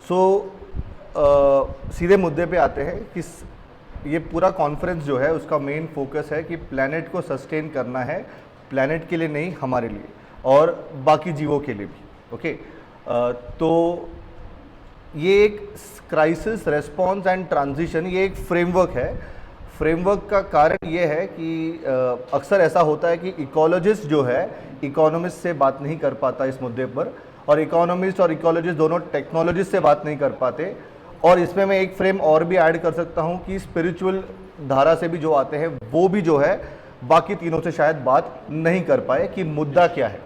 सो सीधे मुद्दे पे आते हैं कि ये पूरा कॉन्फ्रेंस जो है उसका मेन फोकस है कि प्लैनेट को सस्टेन करना है, प्लैनेट के लिए नहीं, हमारे लिए और बाकी जीवों के लिए भी। ओके, तो ये एक क्राइसिस रेस्पॉन्स एंड ट्रांजिशन, ये एक फ्रेमवर्क है। फ्रेमवर्क का कारण ये है कि अक्सर ऐसा होता है कि इकोलॉजिस्ट जो है इकोनॉमिस्ट से बात नहीं कर पाता इस मुद्दे पर, और इकोनॉमिस्ट और इकोलॉजिस्ट दोनों टेक्नोलॉजिस्ट से बात नहीं कर पाते। और इसमें मैं एक फ्रेम और भी ऐड कर सकता हूँ कि स्पिरिचुअल धारा से भी जो आते हैं वो भी जो है बाकी तीनों से शायद बात नहीं कर पाए कि मुद्दा क्या है।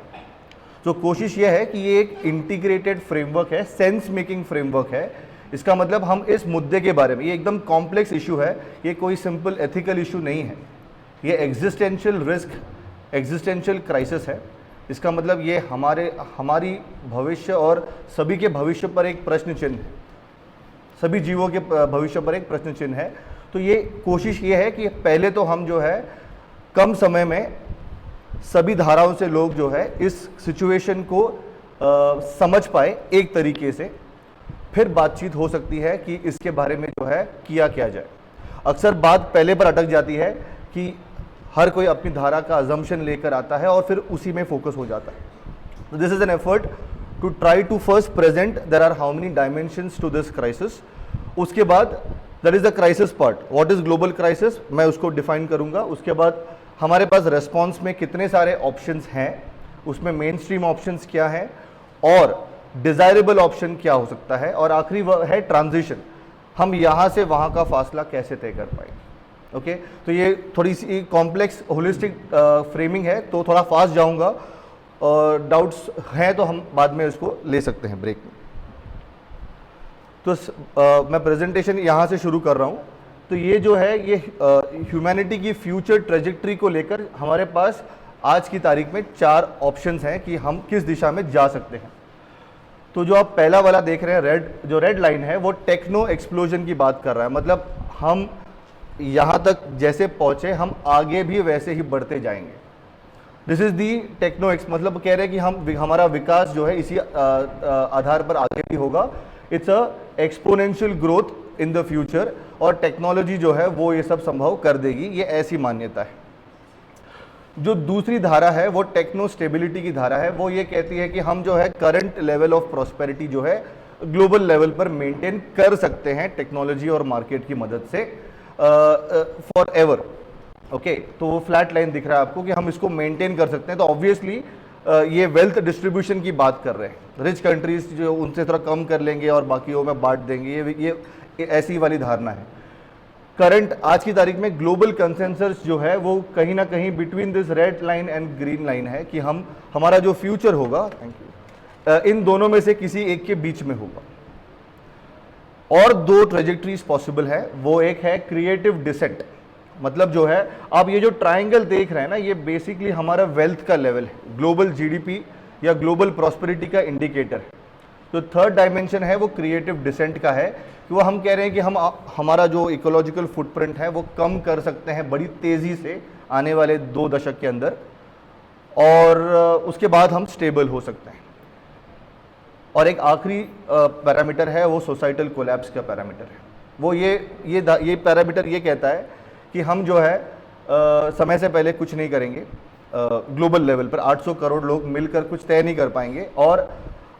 तो कोशिश ये है कि ये एक इंटीग्रेटेड फ्रेमवर्क है, सेंस मेकिंग फ्रेमवर्क है। इसका मतलब हम इस मुद्दे के बारे में, ये एकदम कॉम्प्लेक्स इशू है, ये कोई सिंपल एथिकल इशू नहीं है, ये एग्जिस्टेंशियल रिस्क, एग्जिस्टेंशियल क्राइसिस है। इसका मतलब ये हमारी भविष्य और सभी के भविष्य पर एक प्रश्न चिन्ह है, सभी जीवों के भविष्य पर एक प्रश्न चिन्ह है। तो ये कोशिश ये है कि पहले तो हम जो है कम समय में सभी धाराओं से लोग जो है इस सिचुएशन को समझ पाए एक तरीके से, फिर बातचीत हो सकती है कि इसके बारे में जो है किया क्या जाए। अक्सर बात पहले पर अटक जाती है कि हर कोई अपनी धारा का अजम्पशन लेकर आता है और फिर उसी में फोकस हो जाता है। तो this is an effort to try to first present there are how many dimensions to this crisis. उसके बाद that is the crisis part, what is global crisis, मैं उसको डिफाइन करूंगा। उसके बाद हमारे पास रेस्पॉन्स में कितने सारे ऑप्शंस हैं, उसमें मेन स्ट्रीम ऑप्शंस क्या हैं और डिजायरेबल ऑप्शन क्या हो सकता है, और आखिरी है ट्रांजिशन, हम यहाँ से वहाँ का फासला कैसे तय कर पाएंगे। ओके, तो ये थोड़ी सी कॉम्प्लेक्स होलिस्टिक फ्रेमिंग है, तो थोड़ा फास्ट जाऊँगा और डाउट्स हैं तो हम बाद में इसको ले सकते हैं ब्रेक में। तो मैं प्रेजेंटेशन यहाँ से शुरू कर रहा हूँ। तो ये जो है ये ह्यूमैनिटी की फ्यूचर ट्रेजेक्ट्री को लेकर हमारे पास आज की तारीख में 4 ऑप्शंस हैं कि हम किस दिशा में जा सकते हैं। तो जो आप पहला वाला देख रहे हैं रेड लाइन है, वो टेक्नो एक्सप्लोजन की बात कर रहा है। मतलब हम यहाँ तक जैसे पहुँचे हम आगे भी वैसे ही बढ़ते जाएंगे। This is the techno X, मतलब कह रहे हैं कि हमारा विकास जो है इसी आधार पर आगे भी होगा। It's a exponential growth in the future, और टेक्नोलॉजी जो है वो ये सब संभव कर देगी, ये ऐसी मान्यता है। जो दूसरी धारा है वो टेक्नो स्टेबिलिटी की धारा है। वो ये कहती है कि हम जो है करंट लेवल ऑफ प्रॉस्पेरिटी जो है ग्लोबल लेवल पर मेंटेन कर सकते हैं टेक्नोलॉजी और मार्केट की मदद से फॉर एवर। ओके, तो वो फ्लैट लाइन दिख रहा है आपको कि हम इसको मेंटेन कर सकते हैं। तो ऑब्वियसली ये वेल्थ डिस्ट्रीब्यूशन की बात कर रहे हैं। रिच कंट्रीज जो उनसे थोड़ा कम कर लेंगे और बाकियों में बांट देंगे, ये ऐसी वाली धारणा है। करंट आज की तारीख में ग्लोबल कंसेंसस जो है वो कहीं ना कहीं between this red line and green line है कि हमारा जो फ्यूचर होगा, थैंक यू, इन दोनों में से किसी एक के बीच में होगा। और 2 ट्रेजेक्ट्रीज पॉसिबल है। वो एक है क्रिएटिव डिसेंट, मतलब जो है आप ये जो ट्रायंगल देख रहे हैं ना, ये बेसिकली हमारा वेल्थ का लेवल है, ग्लोबल जीडीपी या ग्लोबल प्रॉस्पेरिटी का इंडिकेटर है। तो थर्ड डायमेंशन है वो क्रिएटिव डिसेंट का है कि वो हम कह रहे हैं कि हमारा जो इकोलॉजिकल फुटप्रिंट है वो कम कर सकते हैं बड़ी तेज़ी से आने वाले 2 दशक के अंदर, और उसके बाद हम स्टेबल हो सकते हैं। और एक आखिरी पैरामीटर है वो सोसाइटल कोलैप्स का पैरामीटर है। वो ये पैरामीटर ये कहता है कि हम जो है समय से पहले कुछ नहीं करेंगे, ग्लोबल लेवल पर 800 करोड़ लोग मिलकर कुछ तय नहीं कर पाएंगे और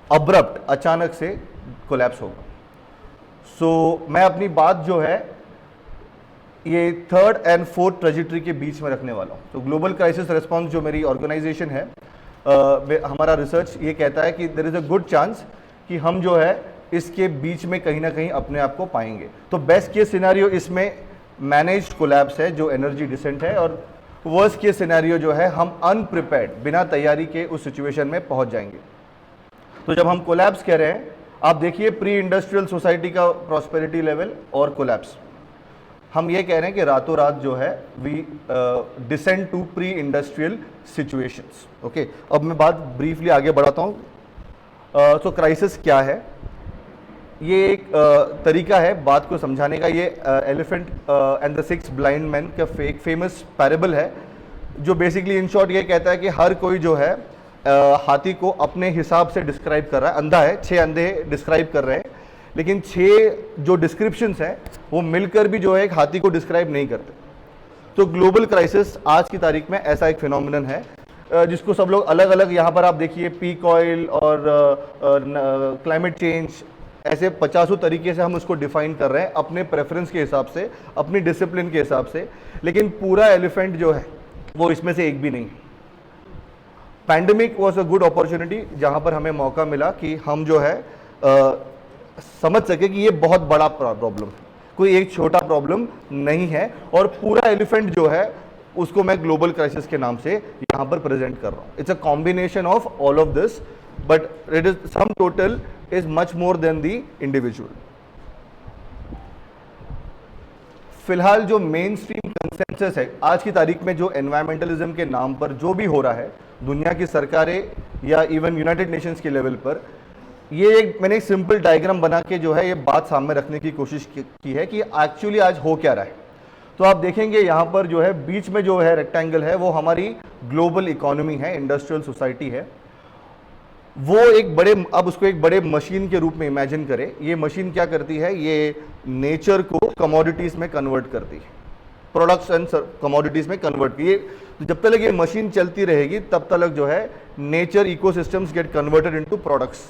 अब्रप्ट अचानक से कोलैप्स होगा। सो मैं अपनी बात जो है ये 3rd and 4th ट्रेजेक्ट्री के बीच में रखने वाला हूँ। तो ग्लोबल क्राइसिस रिस्पॉन्स जो मेरी ऑर्गेनाइजेशन है, हमारा रिसर्च ये कहता है कि there is a good chance कि हम जो है इसके बीच में कहीं ना कहीं अपने आप को पाएंगे। तो बेस्ट केस सिनेरियो इसमें मैनेज्ड कोलैप्स है जो एनर्जी डिसेंट है, और वर्स्ट केस सिनेरियो जो है हम अनप्रिपेयर्ड बिना तैयारी के उस सिचुएशन में पहुंच जाएंगे। तो जब हम कोलैप्स कह रहे हैं, आप देखिए प्री इंडस्ट्रियल सोसाइटी का प्रॉस्पेरिटी लेवल और कोलैप्स, हम ये कह रहे हैं कि रातों रात जो है we descend to pre industrial situations. Okay, अब मैं बात ब्रीफली आगे बढ़ाता हूँ। तो क्राइसिस क्या है, ये एक तरीका है बात को समझाने का। ये elephant and the 6 blind man का एक फेमस पैरेबल है जो बेसिकली इन शॉर्ट ये कहता है कि हर कोई जो है हाथी को अपने हिसाब से डिस्क्राइब कर रहा है। अंधा है, 6 अंधे डिस्क्राइब कर रहे हैं लेकिन 6 जो डिस्क्रिप्शंस हैं वो मिलकर भी जो है एक हाथी को डिस्क्राइब नहीं करते। तो ग्लोबल क्राइसिस आज की तारीख में ऐसा एक फिनोमिनन है जिसको सब लोग अलग अलग, यहाँ पर आप देखिए पीक ऑयल और क्लाइमेट चेंज, ऐसे 50 तरीके से हम उसको डिफाइन कर रहे हैं अपने प्रेफरेंस के हिसाब से, अपनी डिसिप्लिन के हिसाब से, लेकिन पूरा एलिफेंट जो है वो इसमें से एक भी नहीं। Pandemic was a good opportunity जहाँ पर हमें मौका मिला कि हम जो है समझ सके कि ये बहुत बड़ा प्रॉब्लम है, कोई एक छोटा प्रॉब्लम नहीं है, और पूरा एलिफेंट जो है उसको मैं ग्लोबल क्राइसिस के नाम से यहाँ पर प्रेजेंट कर रहा हूँ। It's a combination of all of this, but it is sum total is much more than the individual. फिलहाल जो मेन स्ट्रीम कंसेंसस है आज की तारीख में, जो एनवायरमेंटलिज्म के नाम पर जो भी हो रहा है दुनिया की सरकारें या इवन यूनाइटेड नेशंस के लेवल पर, ये एक मैंने एक सिंपल डायग्राम बना के जो है ये बात सामने रखने की कोशिश की है कि एक्चुअली आज हो क्या रहा है। तो आप देखेंगे यहाँ पर जो है बीच में जो है रेक्टेंगल है वो हमारी ग्लोबल इकोनॉमी है, इंडस्ट्रियल सोसाइटी है। वो एक बड़े, अब उसको एक बड़े मशीन के रूप में इमेजिन करें। ये मशीन क्या करती है, ये नेचर को कमोडिटीज में कन्वर्ट करती है, प्रोडक्ट्स एंड कमोडिटीज में कन्वर्ट की। तो जब तक ये मशीन चलती रहेगी तब तक जो है nature ecosystems get converted into products.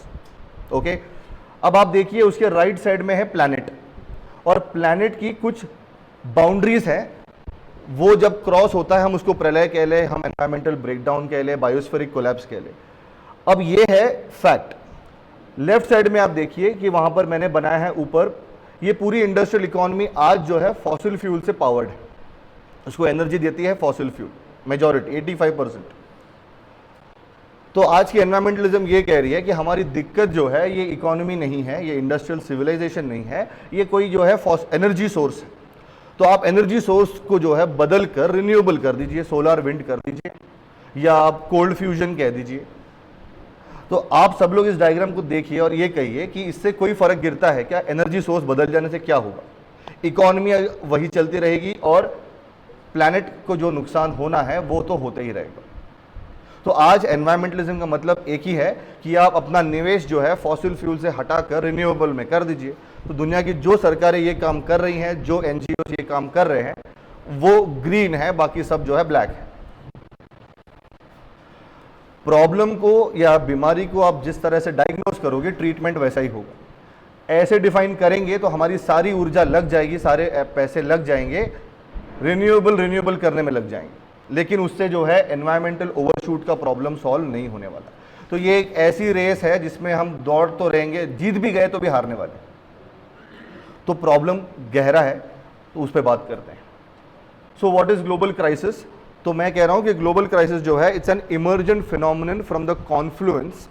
Okay, अब आप देखिए उसके राइट साइड में है प्लैनेट, और प्लैनेट की कुछ बाउंड्रीज है, वो जब क्रॉस होता है हम उसको प्रलय कह ले, हम एनवायरमेंटल ब्रेकडाउन कह ले, बायोस्फेरिक कोलैप्स कह ले। अब ये है फैक्ट। लेफ्ट साइड में आप देखिए कि वहां पर मैंने बनाया है ऊपर, ये पूरी इंडस्ट्रियल इकोनॉमी आज जो है फॉसिल फ्यूल से पावर्ड है, उसको एनर्जी देती है फॉसिल फ्यूल, मेजॉरिटी 85%। तो आज की एनवायरमेंटलिज्म ये कह रही है कि हमारी दिक्कत जो है ये इकोनॉमी नहीं है, ये इंडस्ट्रियल सिविलाइजेशन नहीं है, ये कोई जो है एनर्जी सोर्स है। तो आप एनर्जी सोर्स को जो है बदल कर रिन्यूएबल कर दीजिए, सोलर विंड कर दीजिए, या आप कोल्ड फ्यूजन कह दीजिए। तो आप सब लोग इस डायग्राम को देखिए और ये कहिए कि इससे कोई फर्क गिरता है क्या? एनर्जी सोर्स बदल जाने से क्या होगा? इकोनॉमी वही चलती रहेगी और प्लैनेट को जो नुकसान होना है वो तो होता ही रहेगा। तो आज एनवायरमेंटलिज्म का मतलब एक ही है कि आप अपना निवेश जो है फॉसिल फ्यूल से हटाकर रिन्यूएबल में कर दीजिए। तो दुनिया की जो सरकारें ये काम कर रही हैं, जो एनजीओ ये काम कर रहे हैं, वो ग्रीन है, बाकी सब जो है ब्लैक है। प्रॉब्लम को या बीमारी को आप जिस तरह से डायग्नोज करोगे, ट्रीटमेंट वैसा ही होगा। ऐसे डिफाइन करेंगे तो हमारी सारी ऊर्जा लग जाएगी, सारे पैसे लग जाएंगे, रिन्यूएबल करने में लग जाएंगे, लेकिन उससे जो है एनवायरमेंटल ओवरशूट का प्रॉब्लम सॉल्व नहीं होने वाला। तो ये एक ऐसी रेस है जिसमें हम दौड़ तो रहेंगे, जीत भी गए तो भी हारने वाले। तो प्रॉब्लम गहरा है, तो उस पर बात करते हैं। So what is global crisis? तो मैं कह रहा हूं कि ग्लोबल क्राइसिस जो है, it's an emergent phenomenon from the confluence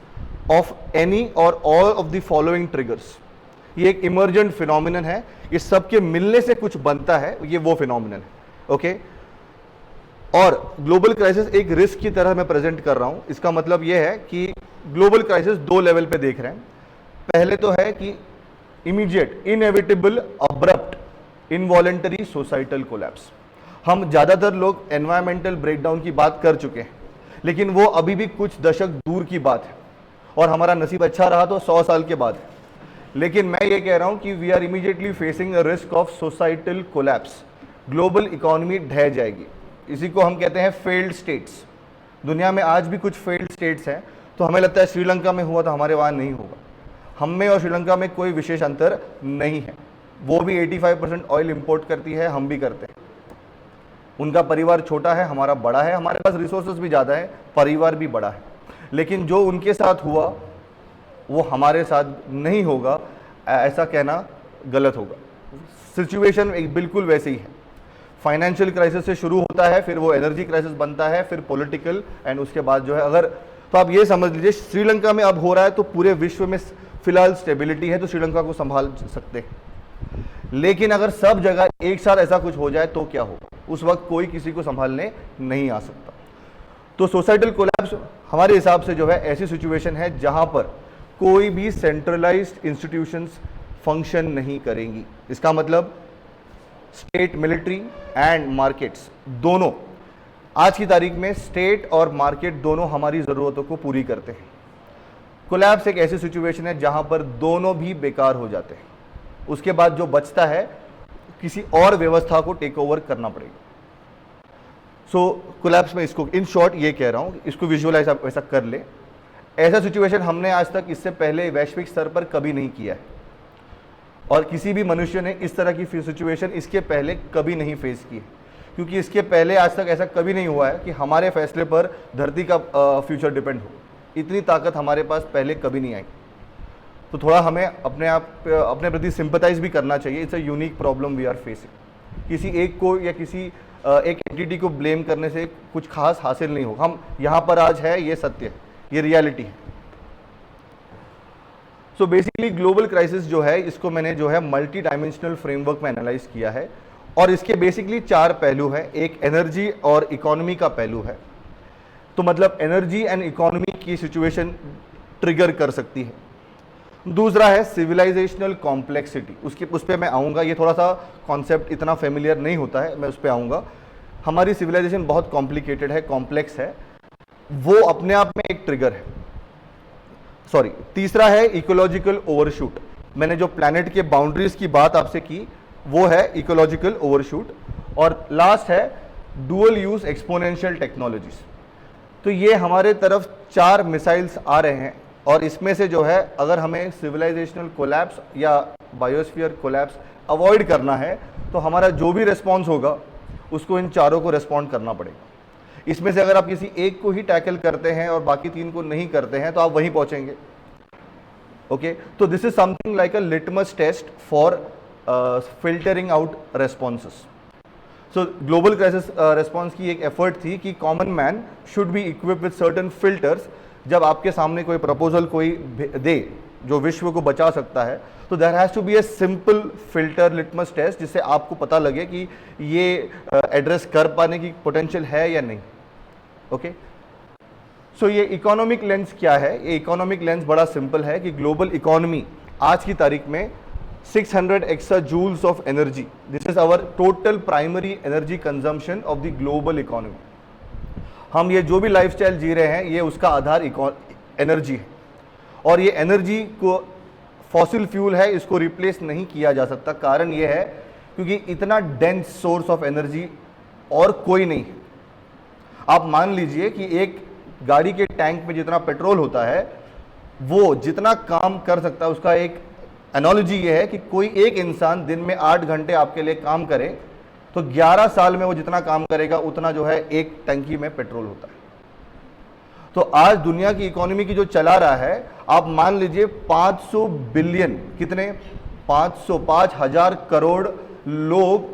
of any और all of the following triggers. ये एक इमर्जेंट फिनोमिनन है, ये सबके मिलने से कुछ बनता है, ये वो फिनोमिनन है। ओके, और ग्लोबल क्राइसिस एक रिस्क की तरह मैं प्रेजेंट कर रहा हूं। इसका मतलब यह है कि ग्लोबल क्राइसिस दो लेवल पे देख रहे हैं। पहले तो है कि immediate, inevitable, abrupt, involuntary societal collapse. हम ज़्यादातर लोग एनवायरमेंटल ब्रेकडाउन की बात कर चुके हैं, लेकिन वो अभी भी कुछ दशक दूर की बात है, और हमारा नसीब अच्छा रहा तो 100 साल के बाद है। लेकिन मैं ये कह रहा हूं कि we are immediately facing a risk of societal collapse. Global economy ढह जाएगी, इसी को हम कहते हैं फेल्ड स्टेट्स। दुनिया में आज भी कुछ फेल्ड स्टेट्स हैं, तो हमें लगता है श्रीलंका में हुआ तो हमारे वहाँ नहीं होगा। हम में और श्रीलंका में कोई विशेष अंतर नहीं है, वो भी 85% ऑयल इंपोर्ट करती है, हम भी करते हैं। उनका परिवार छोटा है, हमारा बड़ा है, हमारे पास रिसोर्सेज भी ज़्यादा है, परिवार भी बड़ा है, लेकिन जो उनके साथ हुआ वो हमारे साथ नहीं होगा, ऐसा कहना गलत होगा। सिचुएशन एक बिल्कुल वैसे ही है। फाइनेंशियल क्राइसिस से शुरू होता है, फिर वो एनर्जी क्राइसिस बनता है, फिर पॉलिटिकल, एंड उसके बाद जो है, अगर तो आप ये समझ लीजिए श्रीलंका में अब हो रहा है तो पूरे विश्व में फिलहाल स्टेबिलिटी है, तो श्रीलंका को संभाल सकते हैं। लेकिन अगर सब जगह एक साथ ऐसा कुछ हो जाए तो क्या होगा? उस वक्त कोई किसी को संभालने नहीं आ सकता। तो सोसाइटल कोलैप्स हमारे हिसाब से जो है ऐसी सिचुएशन है जहां पर कोई भी सेंट्रलाइज्ड इंस्टीट्यूशंस फंक्शन नहीं करेंगी। इसका मतलब स्टेट, मिलिट्री एंड मार्केट्स दोनों, आज की तारीख में स्टेट और मार्केट दोनों हमारी ज़रूरतों को पूरी करते हैं। कोलैप्स एक ऐसी सिचुएशन है जहां पर दोनों भी बेकार हो जाते हैं, उसके बाद जो बचता है किसी और व्यवस्था को टेक ओवर करना पड़ेगा। सो कोलैप्स में इसको इन शॉर्ट ये कह रहा हूं, इसको विजुअलाइज आप ऐसा कर ले। ऐसा सिचुएशन हमने आज तक इससे पहले वैश्विक स्तर पर कभी नहीं किया है, और किसी भी मनुष्य ने इस तरह की सिचुएशन इसके पहले कभी नहीं फेस की है, क्योंकि इसके पहले आज तक ऐसा कभी नहीं हुआ है कि हमारे फैसले पर धरती का फ्यूचर डिपेंड हो। इतनी ताकत हमारे पास पहले कभी नहीं आई। तो थोड़ा हमें अपने प्रति सिंपथाइज भी करना चाहिए। It's a unique problem we are facing. किसी एक को या किसी एक एंटिटी को ब्लेम करने से कुछ खास हासिल नहीं होगा। हम यहाँ पर आज है, ये सत्य है, ये रियलिटी है। सो बेसिकली ग्लोबल क्राइसिस जो है, इसको मैंने जो है मल्टी डायमेंशनल फ्रेमवर्क में एनालाइज किया है, और इसके बेसिकली 4 पहलू हैं। एक एनर्जी और इकोनॉमी का पहलू है, तो मतलब एनर्जी एंड इकोनॉमी की सिचुएशन ट्रिगर कर सकती है। दूसरा है सिविलाइजेशनल कॉम्प्लेक्सिटी, उस पर मैं आऊँगा। ये थोड़ा सा कॉन्सेप्ट इतना फेमिलियर नहीं होता है, मैं उस पर आऊँगा। हमारी सिविलाइजेशन बहुत कॉम्प्लिकेटेड है, कॉम्प्लेक्स है, वो अपने आप में एक ट्रिगर है। तीसरा है इकोलॉजिकल ओवरशूट। मैंने जो प्लैनेट के बाउंड्रीज की बात आपसे की वो है इकोलॉजिकल ओवरशूट। और लास्ट है डुअल यूज एक्सपोनेंशियल टेक्नोलॉजीज। तो ये हमारे तरफ 4 मिसाइल्स आ रहे हैं, और इसमें से जो है अगर हमें सिविलाइजेशनल कोलैप्स या बायोस्फीयर कोलैप्स अवॉइड करना है, तो हमारा जो भी रिस्पॉन्स होगा उसको इन चारों को रिस्पॉन्ड करना पड़ेगा। इसमें से अगर आप किसी एक को ही टैकल करते हैं और बाकी 3 को नहीं करते हैं, तो आप वहीं पहुंचेंगे। ओके, तो this is something like a litmus test for filtering out responses. So global crisis response की एक एफर्ट थी कि common man should be equipped with certain filters. जब आपके सामने कोई प्रपोजल कोई दे जो विश्व को बचा सकता है, तो there has to be a simple filter litmus test, जिससे आपको पता लगे कि ये एड्रेस कर पाने की पोटेंशियल है या नहीं। ओके, सो ये इकोनॉमिक लेंस क्या है? ये इकोनॉमिक लेंस बड़ा सिंपल है कि ग्लोबल इकोनॉमी आज की तारीख में 600 exajoules of energy, this is our total primary energy consumption of the global economy. हम ये जो भी लाइफस्टाइल जी रहे हैं, ये उसका आधार एनर्जी है, और ये एनर्जी को फॉसिल फ्यूल है, इसको रिप्लेस नहीं किया जा सकता। कारण ये है क्योंकि इतना डेंस सोर्स ऑफ एनर्जी और कोई नहीं है। आप मान लीजिए कि एक गाड़ी के टैंक में जितना पेट्रोल होता है, वो जितना काम कर सकता है, उसका एक एनालॉजी ये है कि कोई एक इंसान दिन में 8 घंटे आपके लिए काम करे, तो 11 साल में वो जितना काम करेगा उतना जो है एक टंकी में पेट्रोल होता है। तो आज दुनिया की इकोनॉमी की जो चला रहा है, आप मान लीजिए 500 बिलियन, कितने 5,000 करोड़ लोग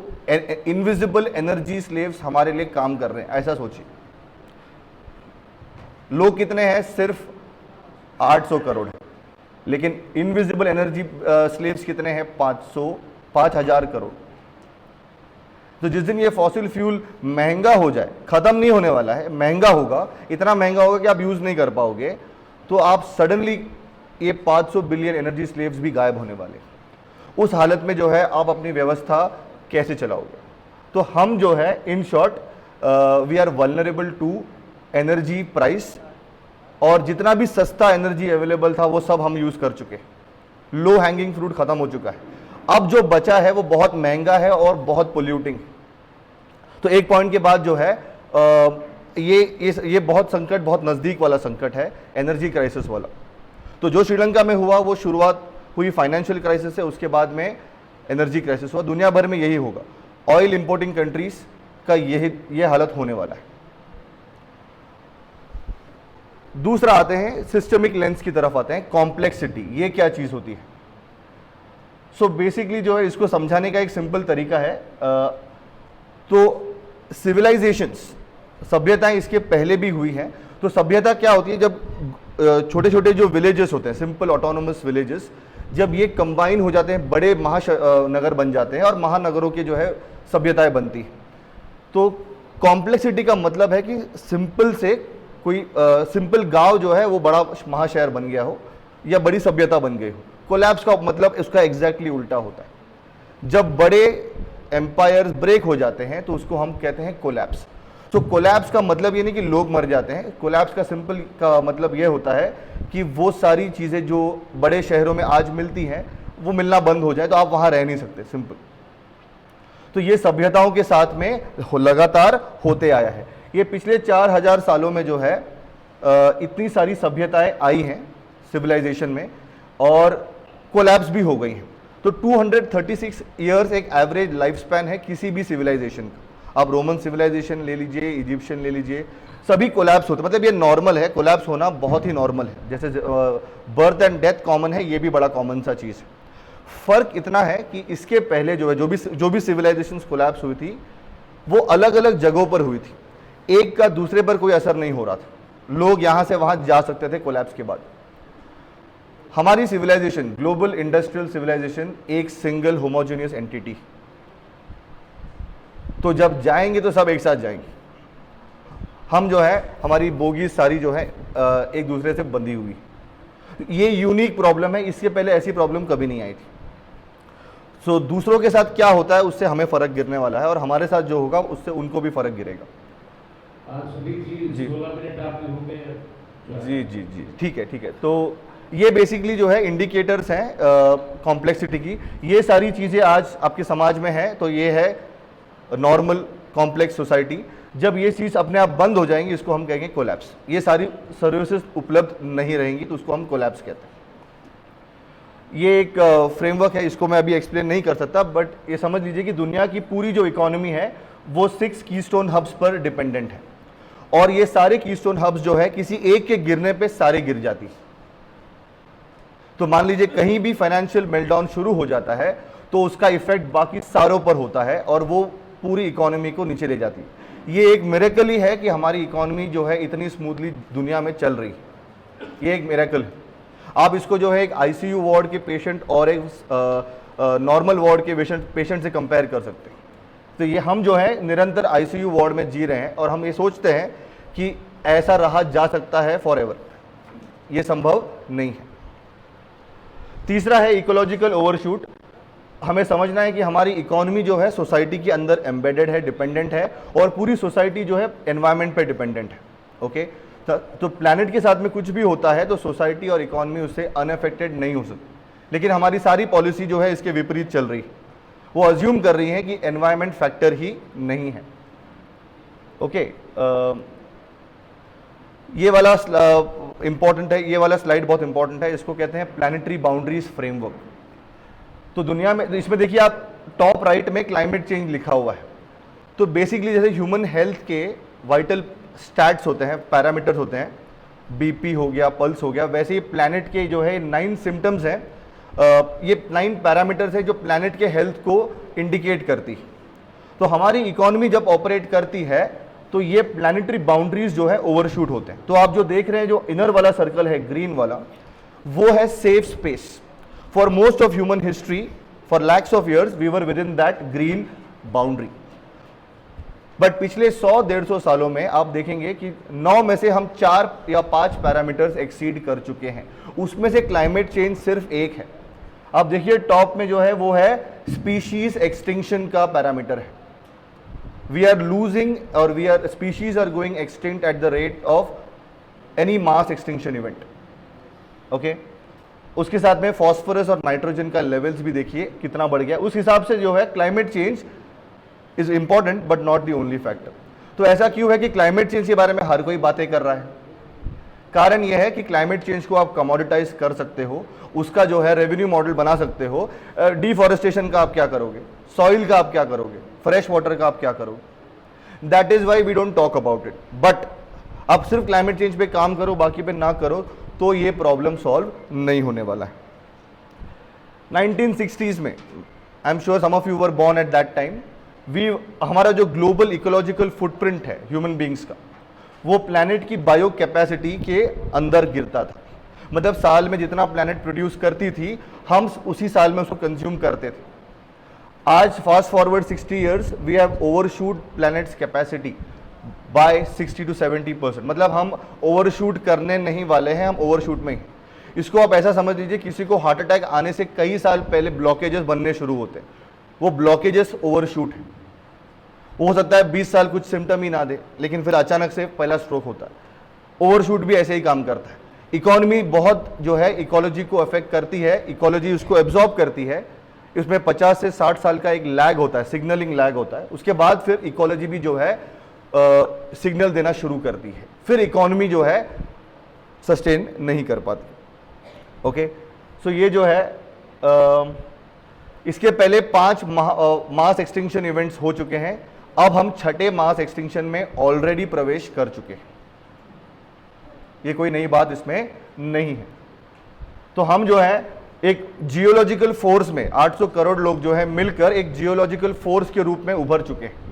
इनविजिबल एनर्जी स्लेव्स हमारे लिए काम कर रहे हैं। ऐसा सोचिए, लोग कितने हैं? सिर्फ 800 करोड़ है, लेकिन इनविजिबल एनर्जी स्लेव्स कितने हैं? 5,000 करोड़। तो जिस दिन ये फॉसिल फ्यूल महंगा हो जाए, खत्म नहीं होने वाला है, महंगा होगा, इतना महंगा होगा कि आप यूज नहीं कर पाओगे, तो आप सडनली ये 500 बिलियन एनर्जी स्लेव्स भी गायब होने वाले। उस हालत में जो है आप अपनी व्यवस्था कैसे चलाओगे? तो हम जो है in short we are vulnerable to energy price, और जितना भी सस्ता एनर्जी अवेलेबल था वो सब हम यूज कर चुके। लो हैंगिंग फ्रूट खत्म हो चुका है। अब जो बचा है वो बहुत महंगा है और बहुत पोल्यूटिंग। तो एक पॉइंट के बाद जो है ये बहुत संकट, बहुत नजदीक वाला संकट है, एनर्जी क्राइसिस वाला। तो जो श्रीलंका में हुआ वो शुरुआत हुई फाइनेंशियल क्राइसिस से, उसके बाद में एनर्जी क्राइसिस हुआ। दुनिया भर में यही होगा, ऑयल इंपोर्टिंग कंट्रीज का ये हालत होने वाला है। दूसरा आते हैं सिस्टमिक लेंस की तरफ आते हैं, कॉम्प्लेक्सिटी। ये क्या चीज होती है? सो बेसिकली जो है इसको समझाने का एक सिंपल तरीका है। तो सिविलाइजेशंस, सभ्यताएं इसके पहले भी हुई हैं। तो सभ्यता क्या होती है? जब छोटे छोटे जो विलेजेस होते हैं, सिंपल ऑटोनोमस विलेजेस, जब ये कंबाइन हो जाते हैं, बड़े महानगर बन जाते हैं और महानगरों की जो है सभ्यताएं बनती हैं। तो कॉम्प्लेक्सिटी का मतलब है कि सिंपल से कोई सिंपल गांव जो है वो बड़ा महाशहर बन गया हो या बड़ी सभ्यता बन गई हो। कोलैप्स का मतलब इसका एग्जैक्टली उल्टा होता है। जब बड़े एम्पायर्स ब्रेक हो जाते हैं तो उसको हम कहते हैं कोलैप्स। तो कोलैप्स का मतलब ये नहीं कि लोग मर जाते हैं, कोलैप्स का सिंपल का मतलब ये होता है कि वो सारी चीज़ें जो बड़े शहरों में आज मिलती हैं वो मिलना बंद हो जाए, तो आप वहाँ रह नहीं सकते, सिंपल। तो ये सभ्यताओं के साथ में लगातार होते आया है। ये पिछले 4000 सालों में जो है इतनी सारी सभ्यताएं आई हैं सिविलाइजेशन में, और कोलैप्स भी हो गई हैं। तो 236 ईयर्स एक एवरेज लाइफ स्पैन है किसी भी सिविलाइजेशन का। आप रोमन सिविलाइजेशन ले लीजिए, इजिप्शियन ले लीजिए, सभी कोलैप्स होते, मतलब ये नॉर्मल है, कोलैप्स होना बहुत ही नॉर्मल है। जैसे बर्थ एंड डेथ कॉमन है, ये भी बड़ा कॉमन सा चीज़ है। फर्क इतना है कि इसके पहले जो है जो भी सिविलाइजेशंस कोलैप्स हुई थी वो अलग अलग जगहों पर हुई थी, एक का दूसरे पर कोई असर नहीं हो रहा था, लोग यहां से वहां जा सकते थे कोलैप्स के बाद। हमारी सिविलाइजेशन, ग्लोबल इंडस्ट्रियल सिविलाइजेशन, एक सिंगल होमोजेनियस एंटिटी, तो जब जाएंगे तो सब एक साथ जाएंगे। हम जो है हमारी बोगी सारी जो है एक दूसरे से बंधी हुई, ये यूनिक प्रॉब्लम है, इससे पहले ऐसी प्रॉब्लम कभी नहीं आई थी। सो दूसरों के साथ क्या होता है उससे हमें फर्क गिरने वाला है, और हमारे साथ जो होगा उससे उनको भी फर्क गिरेगा। जी 16 मिनट आपके हो गए। जी जी जी, ठीक है ठीक है। तो ये बेसिकली जो है इंडिकेटर्स हैं कॉम्प्लेक्सिटी की। ये सारी चीज़ें आज आपके समाज में है, तो ये है नॉर्मल कॉम्प्लेक्स सोसाइटी। जब ये चीज़ अपने आप बंद हो जाएंगी, इसको हम कहेंगे कोलैप्स। ये सारी सर्विसेज उपलब्ध नहीं रहेंगी, तो उसको हम कोलैप्स कहते हैं। ये एक फ्रेमवर्क है, इसको मैं अभी एक्सप्लेन नहीं कर सकता, बट ये समझ लीजिए कि दुनिया की पूरी जो इकोनॉमी है वो 6 कीस्टोन हब्स पर डिपेंडेंट है, और ये सारे कीस्टोन हब्स जो है किसी एक के गिरने पे सारे गिर जाती। तो मान लीजिए कहीं भी फाइनेंशियल मेल्टडाउन शुरू हो जाता है तो उसका इफेक्ट बाकी सारों पर होता है और वो पूरी इकोनॉमी को नीचे ले जाती है। ये एक मिरेकल ही है कि हमारी इकोनॉमी जो है इतनी स्मूथली दुनिया में चल रही है, ये एक मिरेकल है। आप इसको जो है एक आईसीयू वार्ड के पेशेंट और एक नॉर्मल वार्ड के पेशेंट से कंपेयर कर सकते हैं। तो ये हम जो है निरंतर आईसीयू वार्ड में जी रहे हैं, और हम ये सोचते हैं कि ऐसा रहा जा सकता है फॉर एवर, ये संभव नहीं है। तीसरा है इकोलॉजिकल ओवरशूट। हमें समझना है कि हमारी इकोनॉमी जो है सोसाइटी के अंदर एम्बेडेड है, डिपेंडेंट है, और पूरी सोसाइटी जो है एनवायरनमेंट पे डिपेंडेंट है। ओके, तो प्लैनेट के साथ में कुछ भी होता है तो सोसाइटी और इकोनॉमी उससे अनअफेक्टेड नहीं हो सकती, लेकिन हमारी सारी पॉलिसी जो है इसके विपरीत चल रही है। वो अज्यूम कर रही है कि एनवायरनमेंट फैक्टर ही नहीं है। ओके, ये वाला इंपॉर्टेंट है, ये वाला स्लाइड बहुत इंपॉर्टेंट है, इसको कहते हैं प्लैनेटरी बाउंड्रीज फ्रेमवर्क। तो दुनिया में इसमें देखिए आप टॉप राइट में क्लाइमेट चेंज लिखा हुआ है। तो बेसिकली जैसे ह्यूमन हेल्थ के वाइटल स्टैट्स होते हैं, पैरामीटर्स होते हैं, बीपी हो गया, पल्स हो गया, वैसे ही प्लैनेट के जो है 9 सिम्टम्स हैं, ये 9 पैरामीटर्स है जो प्लैनेट के हेल्थ को इंडिकेट करती है। तो हमारी इकोनॉमी जब ऑपरेट करती है तो ये प्लैनेटरी बाउंड्रीज जो है ओवरशूट होते हैं। तो आप जो देख रहे हैं, जो इनर वाला सर्कल है ग्रीन वाला, वो है safe space. For most of human history, for lakhs of years we were within that green boundary. But पिछले 100-150 सालों में आप देखेंगे कि 9 में से हम 4 या 5 पैरामीटर्स एक्सीड कर चुके हैं। उसमें से क्लाइमेट चेंज सिर्फ एक है। आप देखिए टॉप में जो है वो है स्पीशीज एक्सटिंक्शन का पैरामीटर है। वी आर लूजिंग और species are going extinct at the rate of any mass extinction event. Okay, उसके साथ में फॉस्फोरस और नाइट्रोजन का लेवल्स भी देखिए कितना बढ़ गया। उस हिसाब से जो है climate change is important but not the only factor. तो ऐसा क्यों है कि क्लाइमेट चेंज के बारे में हर कोई बातें कर रहा है? कारण यह है कि क्लाइमेट चेंज को आप कमोडिटाइज कर सकते हो, उसका जो है रेवेन्यू मॉडल बना सकते हो। डिफॉरेस्टेशन का आप क्या करोगे, सॉइल का आप क्या करोगे, फ्रेश वाटर का आप क्या करोगे? That is why we don't talk about it. But आप सिर्फ क्लाइमेट चेंज पे काम करो, बाकी पे ना करो, तो ये प्रॉब्लम सॉल्व नहीं होने वाला है। 1960s में, I am sure some of you were born at that time, हमारा जो ग्लोबल इकोलॉजिकल फुटप्रिंट है ह्यूमन बींग्स का, वो प्लैनेट की बायो कैपेसिटी के अंदर गिरता था। मतलब साल में जितना प्लैनेट प्रोड्यूस करती थी, हम उसी साल में उसको कंज्यूम करते थे। आज fast forward 60 years, we have overshoot planet's capacity by 60 to 70%। मतलब हम ओवरशूट करने नहीं वाले हैं, हम ओवरशूट में ही। इसको आप ऐसा समझ लीजिए, किसी को हार्ट अटैक आने से कई साल पहले ब्लॉकेजेस बनने शुरू होते हैं, वो ब्लॉकेजेस ओवरशूट है। हो सकता है 20 साल कुछ सिम्टम ही ना दे, लेकिन फिर अचानक से पहला स्ट्रोक होता है। ओवरशूट भी ऐसे ही काम करता है। इकोनॉमी बहुत जो है इकोलॉजी को अफेक्ट करती है, इकोलॉजी उसको एब्जॉर्ब करती है। इसमें 50 से 60 साल का एक लैग होता है, सिग्नलिंग लैग होता है। उसके बाद फिर इकोलॉजी भी जो है सिग्नल देना शुरू करती है, फिर इकोनॉमी जो है सस्टेन नहीं कर पाती। ओके, सो ये जो है इसके पहले 5 मास एक्सटिंक्शन इवेंट्स हो चुके हैं। अब हम छठे मास एक्सटिंक्शन में ऑलरेडी प्रवेश कर चुके हैं, ये कोई नई बात इसमें नहीं है। तो हम जो है एक जियोलॉजिकल फोर्स में 800 करोड़ लोग जो है मिलकर एक जियोलॉजिकल फोर्स के रूप में उभर चुके हैं।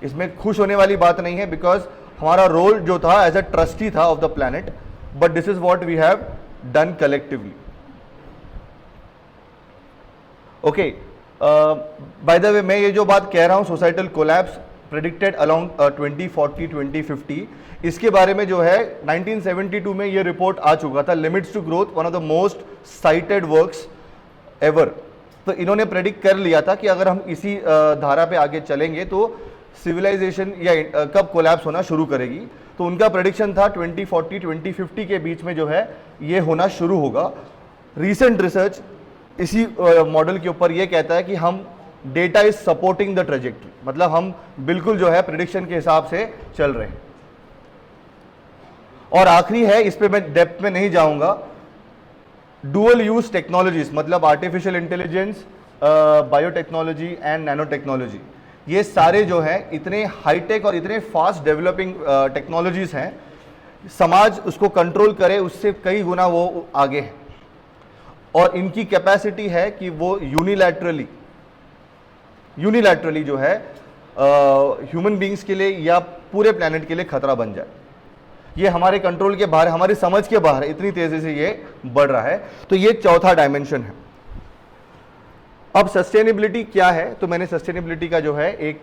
इसमें खुश होने वाली बात नहीं है, बिकॉज हमारा रोल जो था एज अ ट्रस्टी था of the planet, but this is what we have done collectively. Okay, by the way मैं ये जो बात कह रहा हूं सोसाइटल कोलैप्स प्रेडिक्टेड अलोंग 2040 2050, इसके बारे में जो है 1972 में ये रिपोर्ट आ चुका था, limits to growth, one of the most cited works ever. तो इन्होंने प्रेडिक्ट कर लिया था कि अगर हम इसी धारा पे आगे चलेंगे तो सिविलाइजेशन या कब कोलैप्स होना शुरू करेगी। तो उनका प्रेडिक्शन था 2040 2050 के बीच में जो है ये होना शुरू होगा। रीसेंट रिसर्च इसी मॉडल के ऊपर ये कहता है कि हम data is supporting the trajectory, मतलब हम बिल्कुल जो है प्रेडिक्शन के हिसाब से चल रहे हैं। और आखिरी है, इस पे मैं डेप्थ में नहीं जाऊंगा, डुअल यूज टेक्नोलॉजीज, मतलब artificial intelligence, biotechnology and nano technology, ये सारे जो हैं इतने हाईटेक और इतने फास्ट डेवलपिंग टेक्नोलॉजीज हैं, समाज उसको कंट्रोल करे उससे कई गुना वो आगे है। और इनकी कैपेसिटी है कि वो यूनिलैटरली जो है ह्यूमन बींग्स के लिए या पूरे प्लैनेट के लिए खतरा बन जाए। ये हमारे कंट्रोल के बाहर, हमारी समझ के बाहर है, इतनी तेजी से ये बढ़ रहा है। तो ये चौथा डायमेंशन है। अब सस्टेनेबिलिटी क्या है, तो मैंने सस्टेनेबिलिटी का जो है एक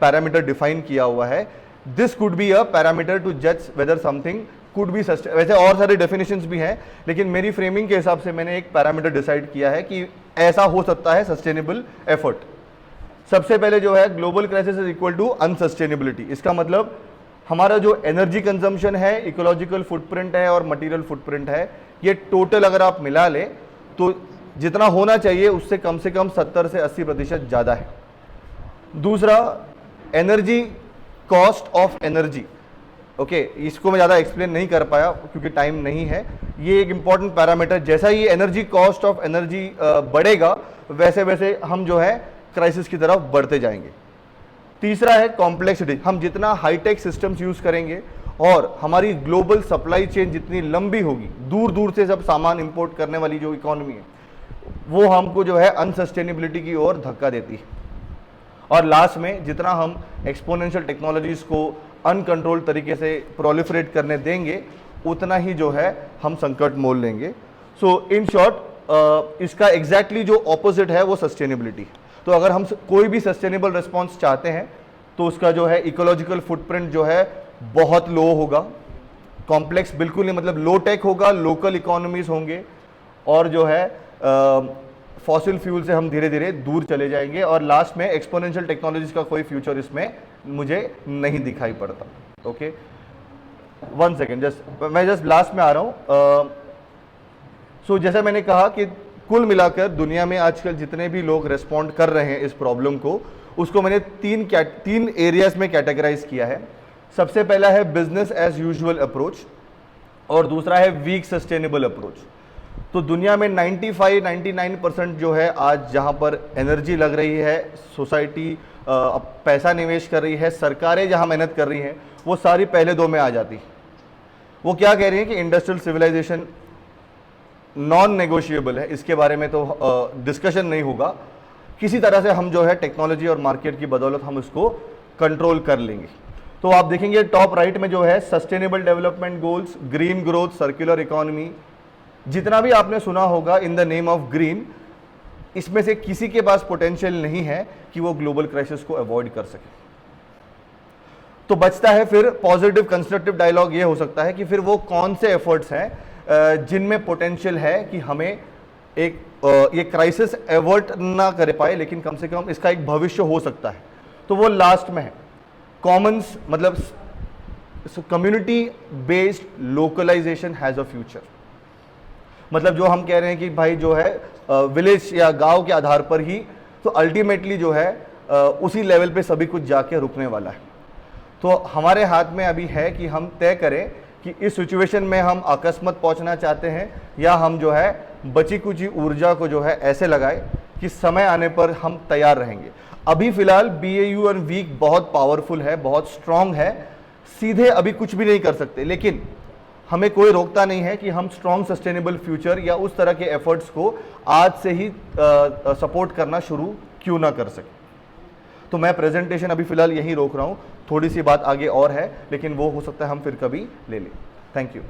पैरामीटर डिफाइन किया हुआ है। This could be a parameter to जज whether something could be sustain, वैसे और सारे डेफिनेशंस भी हैं, लेकिन मेरी फ्रेमिंग के हिसाब से मैंने एक पैरामीटर डिसाइड किया है कि ऐसा हो सकता है सस्टेनेबल एफर्ट। सबसे पहले जो है global crisis is equal to unsustainability. इसका मतलब हमारा जो एनर्जी कंजम्पशन है, इकोलॉजिकल फुटप्रिंट है और मटेरियल फुटप्रिंट है, ये टोटल अगर आप मिला ले तो जितना होना चाहिए उससे कम 70 से 80% ज़्यादा है। दूसरा, energy cost of energy. Okay, इसको मैं ज़्यादा एक्सप्लेन नहीं कर पाया क्योंकि टाइम नहीं है। ये एक इंपॉर्टेंट पैरामीटर, जैसा ही एनर्जी कॉस्ट ऑफ एनर्जी बढ़ेगा वैसे वैसे हम जो है क्राइसिस की तरफ बढ़ते जाएंगे। तीसरा है कॉम्प्लेक्सिटी, हम जितना हाईटेक सिस्टम्स यूज़ करेंगे और हमारी ग्लोबल सप्लाई चेन जितनी लंबी होगी, दूर दूर से सब सामान इंपोर्ट करने वाली जो इकोनॉमी है, वो हमको जो है अनसस्टेनेबिलिटी की ओर धक्का देती है। और लास्ट में जितना हम एक्सपोनेंशियल टेक्नोलॉजीज को अनकंट्रोल्ड तरीके से प्रोलिफरेट करने देंगे उतना ही जो है हम संकट मोल लेंगे। सो इन शॉर्ट इसका एग्जैक्टली जो ऑपोजिट है वो सस्टेनेबिलिटी है। तो अगर हम कोई भी सस्टेनेबल रिस्पॉन्स चाहते हैं तो उसका जो है इकोलॉजिकल फुटप्रिंट जो है बहुत लो होगा, कॉम्प्लेक्स बिल्कुल नहीं, मतलब लो टेक होगा, लोकल इकोनॉमीज होंगे और जो है फॉसिल फ्यूल से हम धीरे धीरे दूर चले जाएंगे। और लास्ट में एक्सपोनेंशियल टेक्नोलॉजीज का कोई फ्यूचर इसमें मुझे नहीं दिखाई पड़ता। ओके, 1 सेकेंड, मैं जस्ट लास्ट में आ रहा हूँ। सो जैसा मैंने कहा कि कुल मिलाकर दुनिया में आजकल जितने भी लोग रेस्पॉन्ड कर रहे हैं इस प्रॉब्लम को, उसको मैंने तीन एरियाज में कैटेगराइज किया है। सबसे पहला है बिजनेस एज यूजुअल अप्रोच और दूसरा है वीक सस्टेनेबल अप्रोच। तो दुनिया में 95-99% जो है आज जहाँ पर एनर्जी लग रही है, सोसाइटी पैसा निवेश कर रही है, सरकारें जहाँ मेहनत कर रही हैं, वो सारी पहले दो में आ जाती। वो क्या कह रही है कि इंडस्ट्रियल सिविलाइजेशन नॉन नेगोशिएबल है, इसके बारे में तो डिस्कशन नहीं होगा, किसी तरह से हम जो है टेक्नोलॉजी और मार्केट की बदौलत हम इसको कंट्रोल कर लेंगे। तो आप देखेंगे टॉप राइट में जो है sustainable development goals, green growth, circular economy, जितना भी आपने सुना होगा in the name of green, इसमें से किसी के पास पोटेंशियल नहीं है कि वो ग्लोबल क्राइसिस को अवॉइड कर सके। तो बचता है फिर पॉजिटिव कंस्ट्रक्टिव डायलॉग। ये हो सकता है कि फिर वो कौन से एफर्ट्स हैं जिनमें पोटेंशियल है कि हमें एक ये क्राइसिस अवॉइड ना कर पाए, लेकिन कम से कम इसका एक भविष्य हो सकता है। तो वो लास्ट में है। कॉमन्स मतलब community based localization has a future. मतलब जो हम कह रहे हैं कि भाई जो है विलेज या गांव के आधार पर ही, तो अल्टीमेटली जो है उसी लेवल पे सभी कुछ जाके रुकने वाला है। तो हमारे हाथ में अभी है कि हम तय करें कि इस सिचुएशन में हम अकस्मात पहुंचना चाहते हैं या हम जो है बची कुची ऊर्जा को जो है ऐसे लगाए कि समय आने पर हम तैयार रहेंगे। अभी फिलहाल BAU और वीक बहुत पावरफुल है, बहुत स्ट्रांग है, सीधे अभी कुछ भी नहीं कर सकते, लेकिन हमें कोई रोकता नहीं है कि हम स्ट्रांग सस्टेनेबल फ्यूचर या उस तरह के एफर्ट्स को आज से ही सपोर्ट करना शुरू क्यों ना कर सके। तो मैं प्रेजेंटेशन अभी फिलहाल यहीं रोक रहा हूँ, थोड़ी सी बात आगे और है लेकिन वो हो सकता है हम फिर कभी ले लें। Thank you.